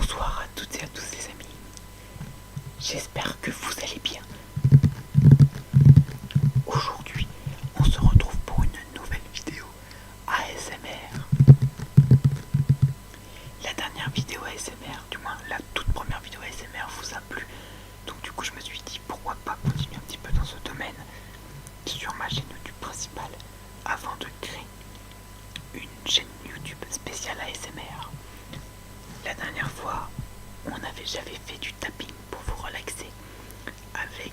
Bonsoir à toutes et à tous les amis, j'espère que vous allez bien. Aujourd'hui, on se retrouve pour une nouvelle vidéo ASMR. La dernière vidéo ASMR, du moins la toute première vidéo ASMR vous a plu. Donc du coup je me suis dit pourquoi pas continuer un petit peu dans ce domaine sur ma chaîne YouTube principale avant de créer une chaîne YouTube spéciale ASMR. La dernière fois, j'avais fait du tapping pour vous relaxer avec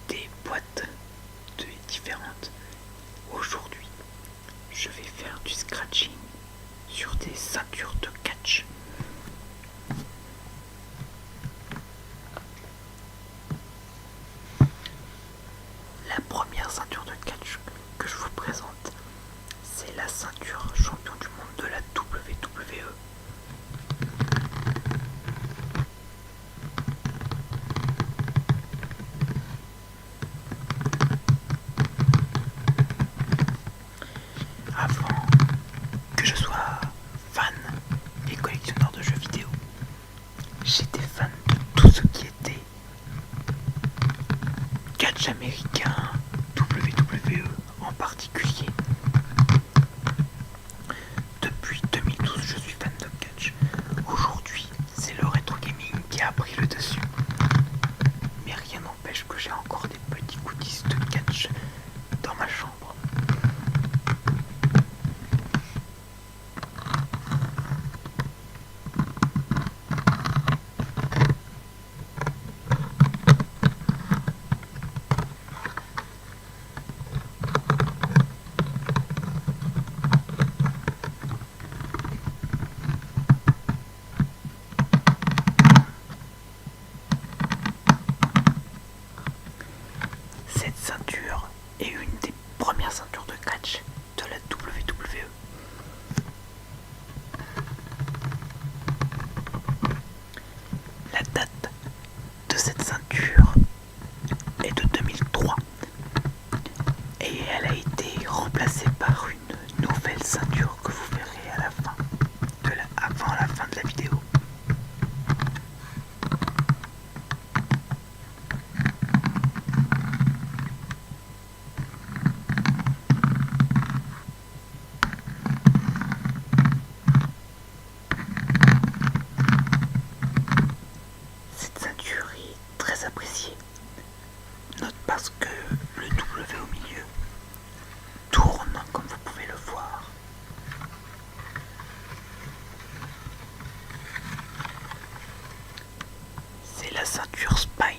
des boîtes différentes. Aujourd'hui, je vais faire du scratching sur des ceintures de catch. La première ceinture de catch que je vous présente, c'est la ceinture champion du monde de la WWE. Avant que je sois fan et collectionneur de jeux vidéo, j'étais fan de tout ce qui était catch américain, WWE en particulier. Depuis 2012, je suis fan de catch. Aujourd'hui, c'est le rétro gaming qui a pris le dessus. Mais rien n'empêche que j'ai encore des petits goodies de catch dans ma chambre. Cette ceinture est une des premières ceintures de catch de la WWE. La date de cette ceinture est de 2003 et elle a été remplacée par une nouvelle ceinture que vous verrez à la fin avant la fin de la vidéo. Cette ceinture est très appréciée, note parce que le W au milieu tourne comme vous pouvez le voir. C'est la ceinture Spiner.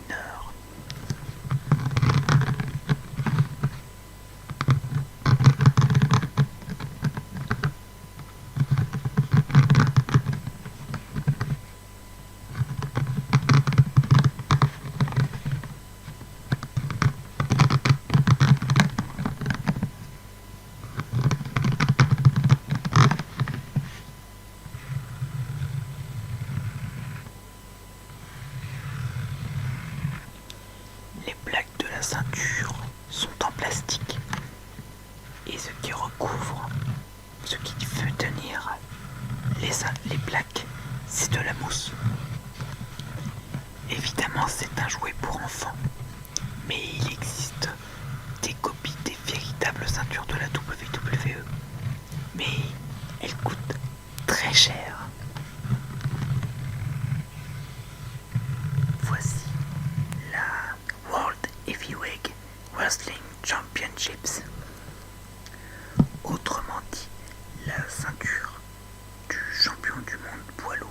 Les plaques de la ceinture sont en plastique et ce qui recouvre, ce qui fait tenir les plaques, c'est de la mousse. Évidemment, c'est un jouet pour enfants, mais il existe des copies des véritables ceintures de la WWE, mais elles coûtent très cher. Voici la World Heavyweight Wrestling Championships, autrement dit la ceinture du champion du monde poids lourd.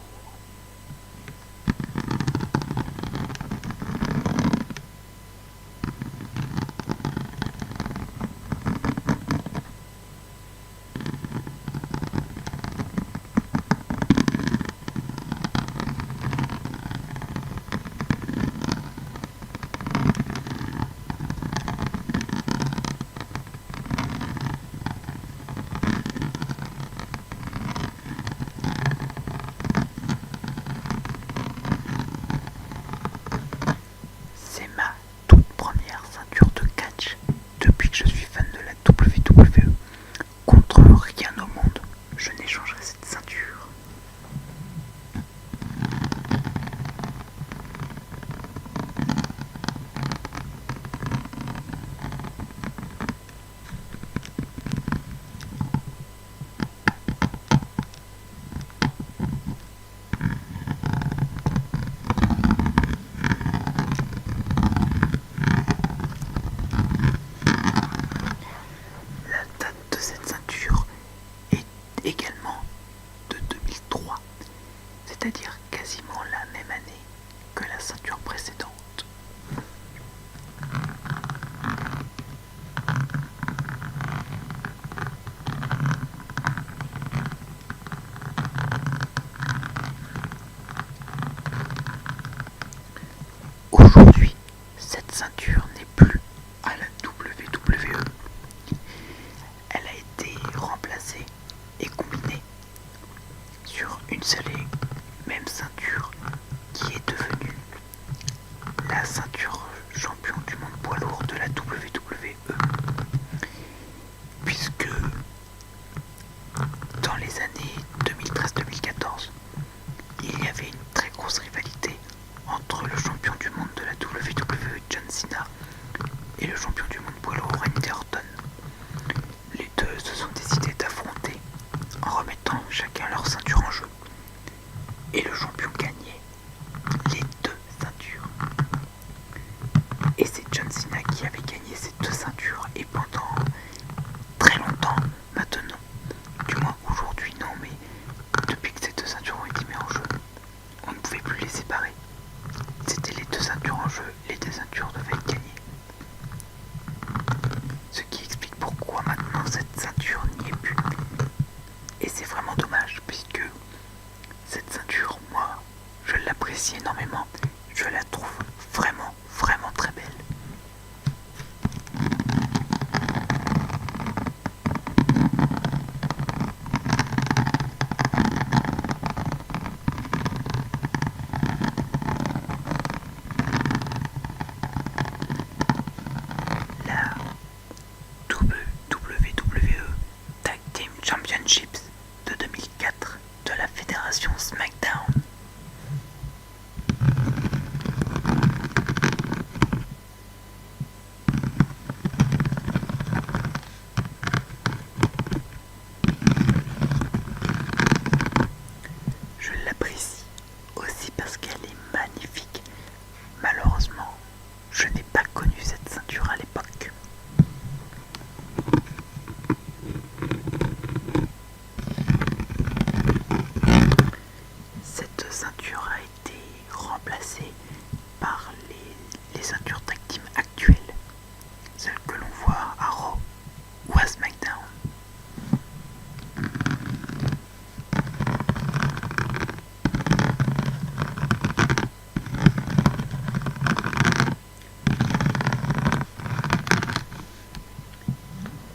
c'est-à-dire quasiment la même année que la ceinture précédente. Aujourd'hui, cette ceinture n'est plus à la WWE. Elle a été remplacée et combinée sur une seule et même ceinture qui est devenue la ceinture champion du monde poids lourd de la WWE. Puisque dans les années 2013-2014, il y avait une très grosse rivalité entre le champion du monde de la WWE John Cena et le champion du monde poids lourd Randy Orton. Les deux se sont décidés d'affronter en remettant chacun leur ceinture en jeu. Et le champion gagnait les deux ceintures. Et c'est John Cena qui avait gagné ces deux ceintures. Et pendant très longtemps maintenant, du moins aujourd'hui non, mais depuis que ces deux ceintures ont été mises en jeu, on ne pouvait plus les séparer. C'était les deux ceintures en jeu, les deux ceintures devaient être gagnées. Ce qui explique pourquoi maintenant cette ceinture n'y est plus. Et c'est vraiment dommage puisque cette ceinture, moi, je l'apprécie énormément. Je la trouve vraiment, vraiment très belle. La WWE Tag Team Championships de 2004 de la fédération SmackDown. Je l'apprécie aussi parce qu'elle est magnifique. Malheureusement, je n'ai pas connu cette ceinture à l'époque. Cette ceinture a été remplacée par les ceintures tag team actuelles, celles que l'on voit à Raw ou à SmackDown.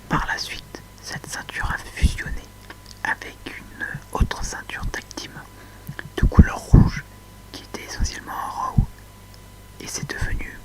Par la suite, cette ceinture a fusionné avec une autre ceinture tag team de couleur rouge qui était essentiellement en Raw, et c'est devenu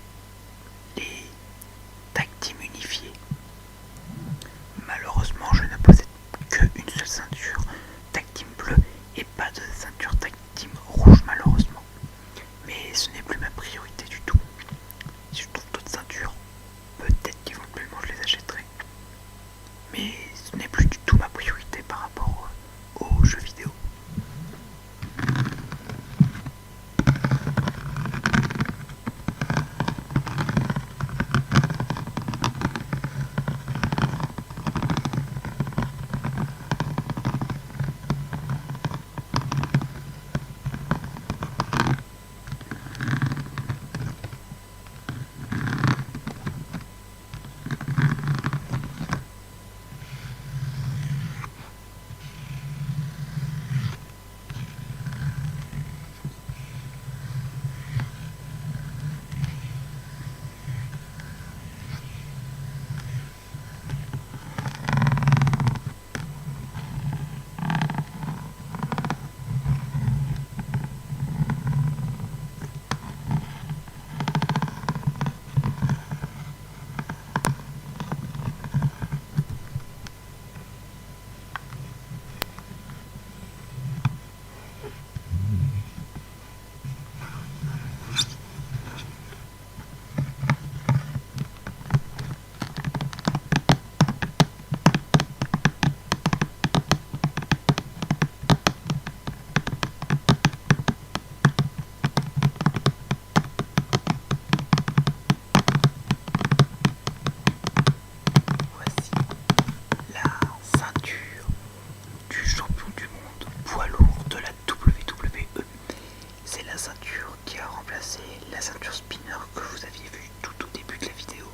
la ceinture qui a remplacé la ceinture spinner que vous aviez vue tout au début de la vidéo.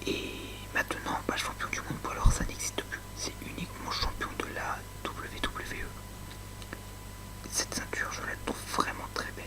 Et maintenant, champion du monde poids lourd, ça n'existe plus. C'est uniquement champion de la WWE. Cette ceinture, je la trouve vraiment très belle.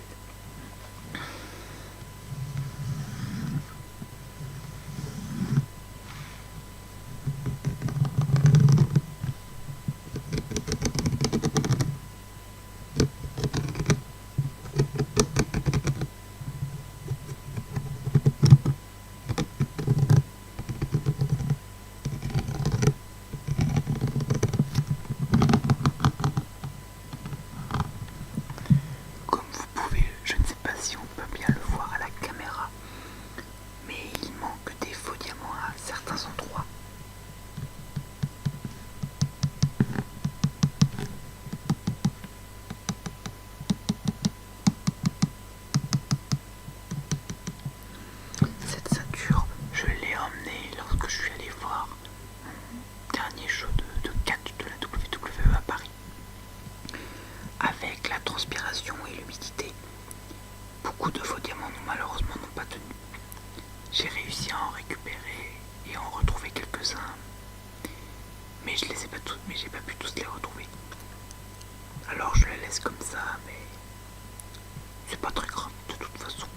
Et l'humidité, beaucoup de faux diamants malheureusement n'ont pas tenu. J'ai réussi à en récupérer et à en retrouver quelques-uns, mais je les ai pas tous, mais j'ai pas pu tous les retrouver. Alors je les laisse comme ça, mais c'est pas très grave de toute façon.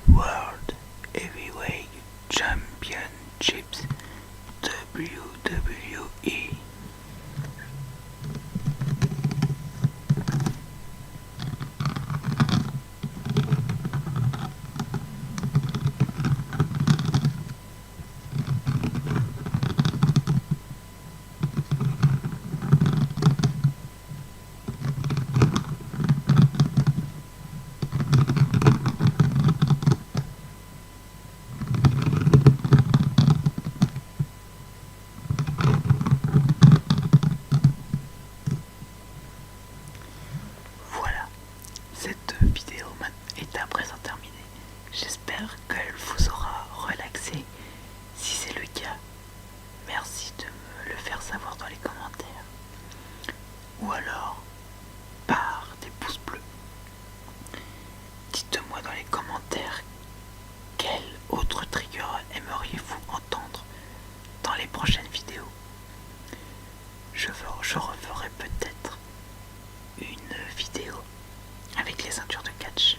World Heavyweight Championships WWE. Voilà, cette vidéo est à présent terminée. J'espère qu'elle vous aura relaxé. Si c'est le cas, merci de me le faire savoir dans les commentaires. Ou alors par des pouces bleus. Dites-moi dans les commentaires quel autre trigger aimeriez-vous entendre dans les prochaines vidéos. Je referai peut-être une vidéo avec les ceintures de catch,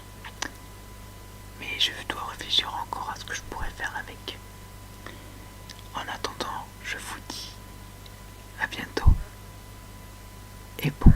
mais je dois réfléchir encore à ce que je pourrais faire avec. En attendant, je vous dis à bientôt et bon